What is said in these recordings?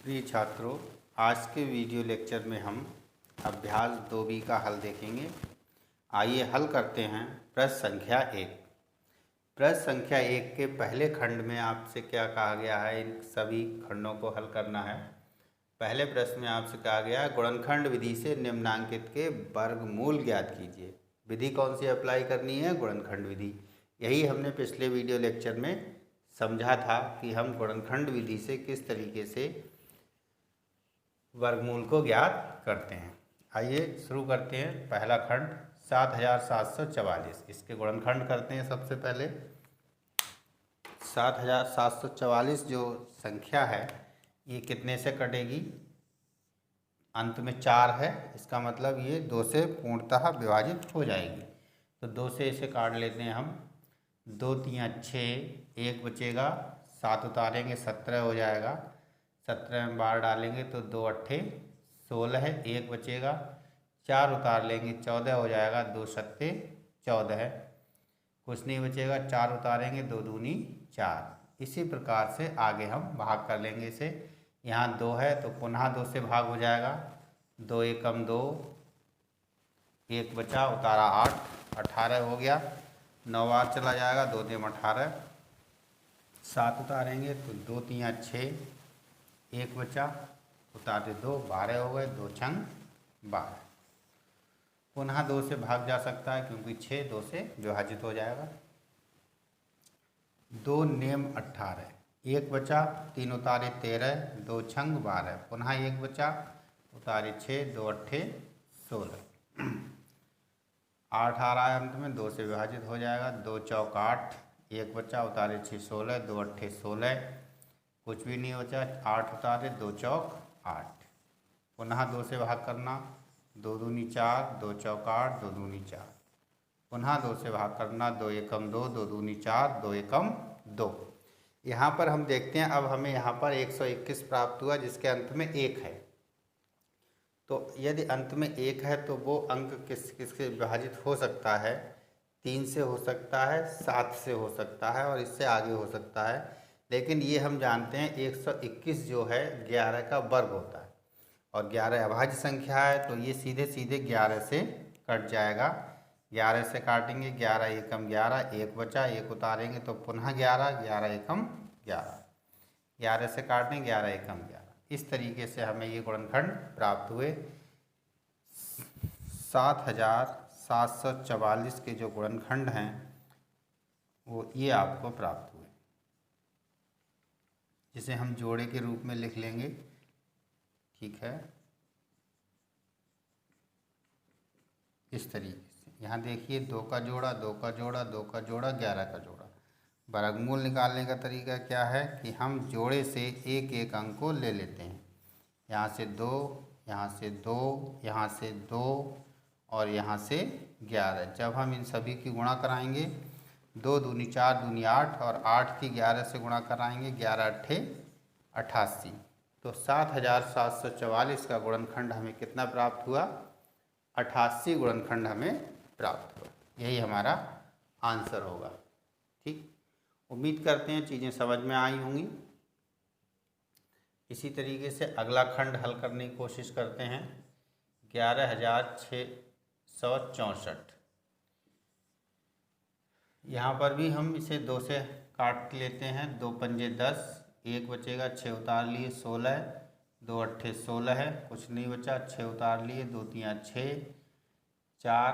प्रिय छात्रों, आज के वीडियो लेक्चर में हम अभ्यास 2B का हल देखेंगे। आइए हल करते हैं प्रश्न संख्या 1। प्रश्न संख्या 1 के पहले खंड में आपसे क्या कहा गया है, इन सभी खंडों को हल करना है। पहले प्रश्न में आपसे कहा गया है गुणनखंड विधि से निम्नांकित के वर्गमूल ज्ञात कीजिए। विधि कौन सी अप्लाई करनी है? गुणनखंड विधि। यही हमने पिछले वीडियो लेक्चर में समझा था कि हम गुणनखंड विधि से किस तरीके से वर्गमूल को ज्ञात करते हैं। आइए शुरू करते हैं। पहला खंड 7744, इसके गुणनखंड करते हैं। सबसे पहले 7744 जो संख्या है ये कितने से कटेगी? अंत में 4 है, इसका मतलब ये 2 से पूर्णतः विभाजित हो जाएगी। तो 2 से इसे काट लेते हैं हम। 2 3 6, 1 बचेगा, 7 उतारेंगे 17 हो जाएगा। 17 में 12 डालेंगे तो 2 8 16 है, 1 बचेगा, 4 उतार लेंगे 14 हो जाएगा, 2 7 14 है, कुछ नहीं बचेगा, 4 उतारेंगे 2 दूनी 4। इसी प्रकार से आगे हम भाग कर लेंगे इसे। यहाँ 2 है तो पुनः 2 से भाग हो जाएगा। 2 एकम 2, 1 बचा, उतारा 8, 18 हो गया। 9 बार चला जाएगा, 2 दूनी 18, 7 उतारेंगे तो 2 3 6, 1 बचा, उतारे 2, 12 हो गए, 2 छंग 12। पुनः 2 से भाग जा सकता है क्योंकि 6 2 से विभाजित हो जाएगा। 2 नेम 18, 1 बचा, 3 उतारे 13, 2 छंग 12, पुनः 1 बचा, उतारे 6, 2 8 16, 8 आ रहा है अंत में, 2 से विभाजित हो जाएगा। 2 चौक 8, 1 बचा, उतारे 6 16, 2 8 16, कुछ भी नहीं बचा, 8 उतारे 2 चौक 8, पुनः 2 से भाग करना, 2 दूनी 4, 2 चौक 8, 2 दूनी 4, पुनः 2 से भाग करना, 2 एकम 2, 2 दूनी 4, 2 एकम 2। यहाँ पर हम देखते हैं, अब हमें यहाँ पर 121 प्राप्त हुआ जिसके अंत में 1 है। तो यदि अंत में 1 है तो वो अंक किससे विभाजित हो सकता है? 3 से हो सकता है, 7 से हो सकता है और इससे आगे हो सकता है। लेकिन ये हम जानते हैं 121 जो है 11 का वर्ग होता है और 11 अभाज्य संख्या है, तो ये सीधे सीधे 11 से कट जाएगा। 11 से काटेंगे, 11 एकम 11, 1 बचा, 1 उतारेंगे तो पुनः 11, 11 एकम 11, 11 से काटेंगे, 11 एकम 11। इस तरीके से हमें ये गुणनखंड प्राप्त हुए। 7744 के जो गुणनखंड हैं वो ये आपको प्राप्त हुए, जिसे हम जोड़े के रूप में लिख लेंगे। ठीक है, इस तरीके से। यहाँ देखिए 2 का जोड़ा, 2 का जोड़ा, 2 का जोड़ा, 11 का जोड़ा। वर्गमूल निकालने का तरीका क्या है कि हम जोड़े से एक एक अंक को ले लेते हैं। यहाँ से 2, यहाँ से 2, यहाँ से 2 और यहाँ से 11। जब हम इन सभी की गुणा कराएंगे, 2 दूनी 4 दूनी 8 और 8 की 11 से गुणा कराएंगे, 11 8 88। तो 7744 का गुणनखंड हमें कितना प्राप्त हुआ? 88 गुणनखंड हमें प्राप्त हुआ। यही हमारा आंसर होगा। ठीक, उम्मीद करते हैं चीज़ें समझ में आई होंगी। इसी तरीके से अगला खंड हल करने की कोशिश करते हैं। 11664, यहाँ पर भी हम इसे 2 से काट लेते हैं। 2 पंजे 10, 1 बचेगा, 6 उतार लिए 16, 2 8 16 है, कुछ नहीं बचा, 6 उतार लिए, 2 3 6, 4,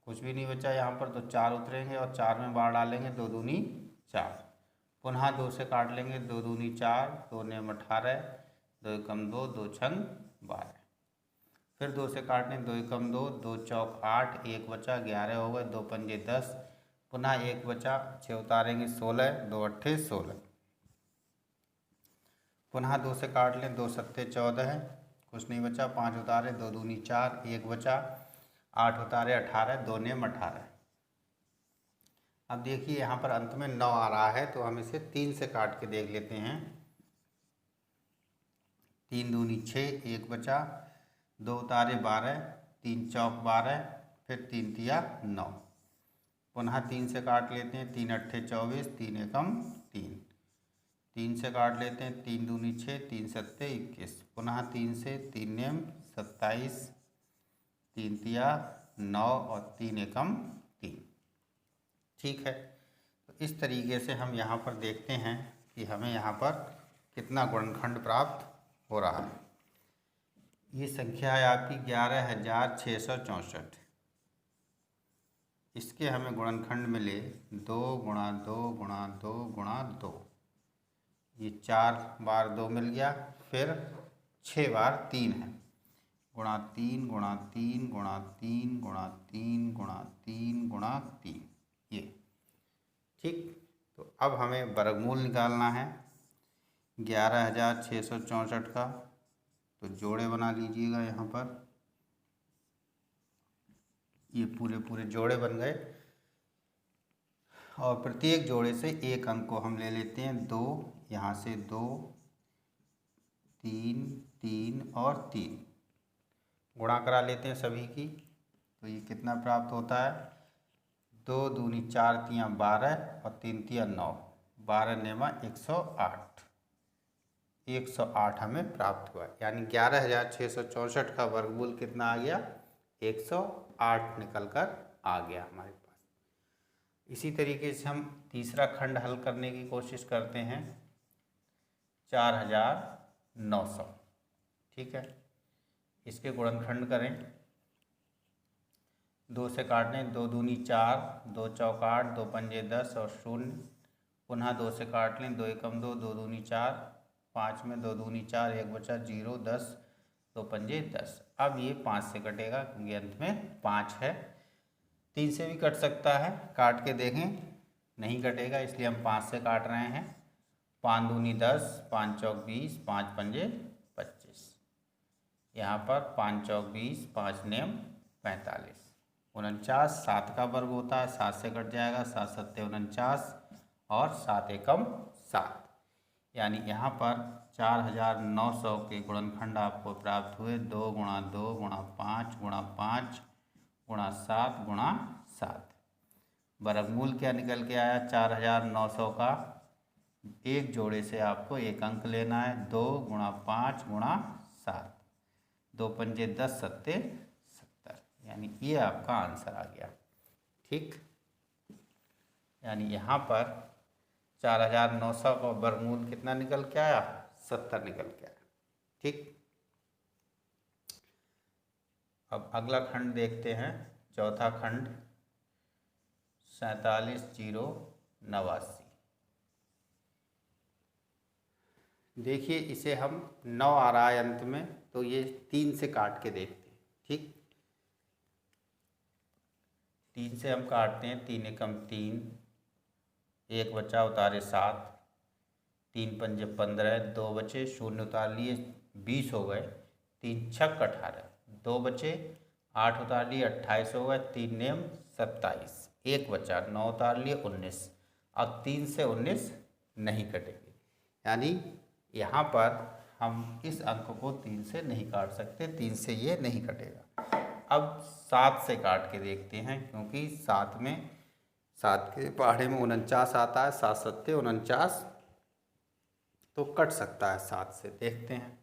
कुछ भी नहीं बचा यहाँ पर, तो 4 उतरेंगे और 4 में 12 डालेंगे, 2 दूनी 4, पुनः 2 से काट लेंगे, 2 दूनी 4, 2 नेम 18, 2 एकम 2, 2 छंग 12, फिर 2 से काटने, 2 एकम 2, 2 चौक 8, 1 बचा, 11 हो गए, 2 पंजे 10, पुनः 1 बचा, 6 उतारेंगे 16, 2 8 16, पुनः 2 से काट लें, 2 7 14 है, कुछ नहीं बचा, 5 उतारे, 2 दूनी 4, 1 बचा, 8 उतारे 18, 2 नेम 18। अब देखिए यहाँ पर अंत में 9 आ रहा है, तो हम इसे 3 से काट के देख लेते हैं। 3 दूनी 6, 1 बचा, 2 उतारे 12, 3 चौक 12, फिर 3 तिया 9, पुनः 3 से काट लेते हैं। 3 8 24, 3 एकम 3, 3 से काट लेते हैं, 3 दूनी 6, 3 सत्ते 21, पुनः 3 से, 3 नेम 27, 3 तिया 9 और 3 एकम 3। ठीक है, तो इस तरीके से हम यहाँ पर देखते हैं कि हमें यहाँ पर कितना गुणनखंड प्राप्त हो रहा है। ये संख्या है आपकी 11,664। इसके हमें गुणनखंड मिले 2 गुणा 2 गुणा 2 गुणा 2। ये 4 बार 2 मिल गया, फिर 6 बार 3 है, गुणा 3 गुणा 3 गुणा 3 गुणा 3 गुणा 3 गुणा 3 ये। ठीक, तो अब हमें वर्गमूल निकालना है 11,664 का। तो जोड़े बना लीजिएगा यहाँ पर, ये पूरे पूरे जोड़े बन गए और प्रत्येक जोड़े से एक अंक को हम ले लेते हैं 2, यहाँ से 2, 3, 3 और 3 गुणा करा लेते हैं सभी की। तो ये कितना प्राप्त होता है, 2 दूनी 4 तियाँ 12 और 3 तियाँ 9, 12 नेमा 108, 108 हमें प्राप्त हुआ। यानी 11,664 का वर्गमूल कितना आ गया, 108 निकल कर आ गया हमारे पास। इसी तरीके से हम तीसरा खंड हल करने की कोशिश करते हैं, 4,900। ठीक है, इसके गुणनखंड करें, 2 से काटने, 2 दूनी 4, 2 चौक 8, 2 पंजे 10 और 0, पुनः 2 से काट लें, 2 एकम 2, 2 दूनी 4, 5 में 2 दूनी 4, 1 बचा 0, 10, 2 पंजे 10। अब ये 5 से कटेगा क्योंकि अंत में 5 है। 3 से भी कट सकता है, काट के देखें, नहीं कटेगा इसलिए हम 5 से काट रहे हैं। 5 दूनी 10, 5 चौक 20, 5 पंजे 25, यहाँ पर 5 चौक 20, 5 नेम 45, 49, 7 का वर्ग होता है, 7 से कट जाएगा, 7 सत्ते 49 और 7 एकम 7। यानी यहाँ पर 4,900 के गुणनखंड आपको प्राप्त हुए 2 गुणा 2 गुणा 5 गुणा 5 गुणा 7 गुणा 7। वर्गमूल क्या निकल के आया 4,900 का, एक जोड़े से आपको एक अंक लेना है, 2 गुणा 5 गुणा 7, 2 पंजे 10 सत्ते 70, यानी ये आपका आंसर आ गया। ठीक, यानी यहाँ पर 4,900 का वर्गमूल कितना निकल के आया, 70 निकल के आया। ठीक, अब अगला खंड देखते हैं, चौथा खंड 47,089। देखिए इसे हम 9 आ रहा है अंत में, तो ये 3 से काट के देखते हैं। ठीक, 3 से हम काटते हैं, 3 एकम 3, 1 बचा उतारे 7, 3 पंजे 15, 2 बचे 0 उतार लिए 20 हो गए, 3 छक 18, 2 बचे 8 उतार लिए 28 हो गए, 3 नेम 27, 1 बचा 9 उतार लिए 19। अब 3 से 19 नहीं कटेंगे, यानी यहाँ पर हम इस अंक को 3 से नहीं काट सकते, 3 से ये नहीं कटेगा। अब 7 से काट के देखते हैं, क्योंकि 7 के पहाड़े में 49 आता है, 7 सत्ते 49, तो कट सकता है 7 से। देखते हैं,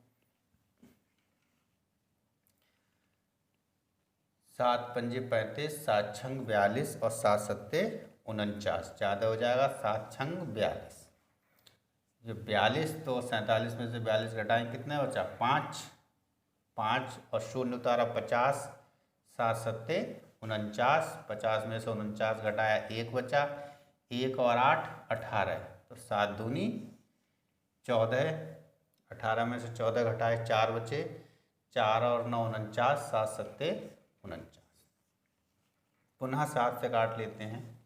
7 पंजे 35, 7 छंग 42 और 7 सत्ते 49, ज़्यादा हो जाएगा, 7 छंग 42। जो 42, तो 47 में से 42 घटाएं, कितने बचा 5, 5 और 0 उतारा 50, 7 सत्ते 49, 50 में से 49 घटाया 1 बचा, 1 और 8 18, तो 7 दूनी 14, 18 में से 14 घटाए 4 बचे, 4 और 9 49, 7 सत्ते 49। पुनः 7 से काट लेते हैं,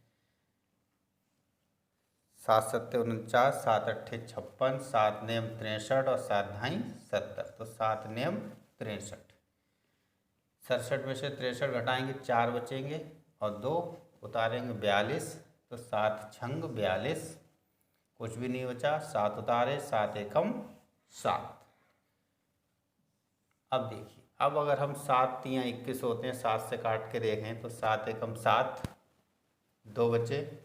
7 सत्ते 49, 7 अट्ठे 56, 7 नेम 63 और 7 ढाई 70, तो 7 नेम 63। 67 में से 63 घटाएंगे 4 बचेंगे और 2 उतारेंगे 42, तो 7 छंग 42, कुछ भी नहीं बचा, 7 उतारे, 7 एकम 7। अब देखिए, अब अगर हम 7 तियाँ 21 होते हैं, 7 से काट के देखें तो 7 एकम 7, 2 बचे,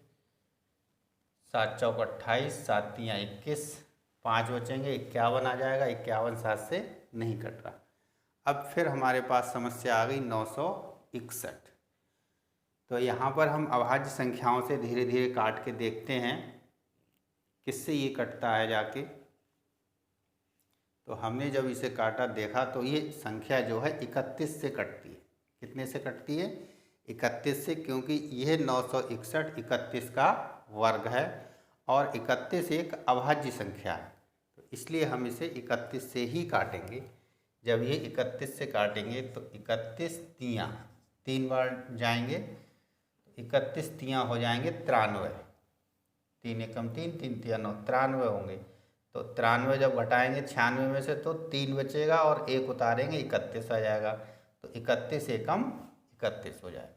7 चौक 28, 7 तियाँ 21, 5 बचेंगे, 51 आ जाएगा। 51 7 से नहीं कट रहा। अब फिर हमारे पास समस्या आ गई 961। तो यहाँ पर हम अभाज्य संख्याओं से धीरे धीरे काट के देखते हैं किससे ये कटता है जाके। तो हमने जब इसे काटा देखा तो ये संख्या जो है 31 से कटती है। कितने से कटती है? 31 से, क्योंकि यह 961 31 का वर्ग है और 31 एक अभाज्य संख्या है। तो इसलिए हम इसे 31 से ही काटेंगे। जब ये 31 से काटेंगे तो 31 तियाँ 3 बार जाएंगे, 31 तियाँ हो जाएंगे 93। 3 एकम 3, 3 तिया 9, 93 होंगे। तो 93 जब घटाएंगे 96 में से तो 3 बचेगा और 1 उतारेंगे 31 आ जाएगा। तो 31 एकम 31 हो जाएगा।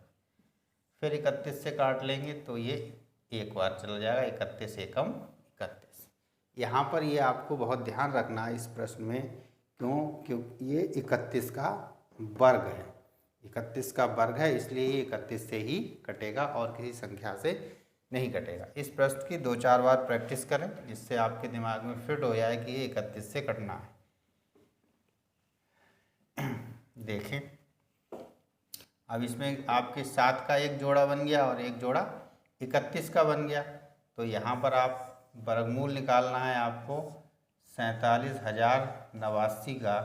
फिर 31 से काट लेंगे तो ये एक बार चला जाएगा 31 एकम 31। यहाँ पर ये आपको बहुत ध्यान रखना है इस प्रश्न में, क्योंकि ये 31 का वर्ग है। 31 का वर्ग है, इसलिए ये 31 से ही कटेगा और किसी संख्या से नहीं कटेगा। इस प्रश्न की 2-4 बार प्रैक्टिस करें जिससे आपके दिमाग में फिट हो जाए कि ये 31 से कटना है। देखें, अब इसमें आपके 7 का एक जोड़ा बन गया और एक जोड़ा 31 का बन गया। तो यहाँ पर आप वर्गमूल निकालना है आपको 47,089 का।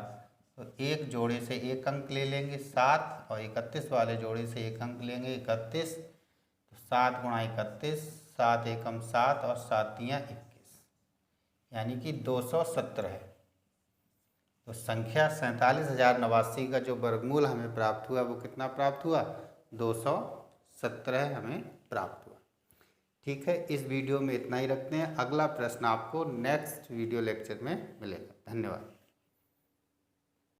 तो एक जोड़े से एक अंक ले लेंगे 7 और 31 वाले जोड़े से एक अंक लेंगे 31। तो 7 गुणा 31, 7 एकम 7 और 7 तियाँ 21, यानी कि 217 है। तो संख्या 47,089 का जो वर्गमूल हमें प्राप्त हुआ वो कितना प्राप्त हुआ? 217 हमें प्राप्त हुआ। ठीक है, इस वीडियो में इतना ही रखते हैं। अगला प्रश्न आपको नेक्स्ट वीडियो लेक्चर में मिलेगा। धन्यवाद।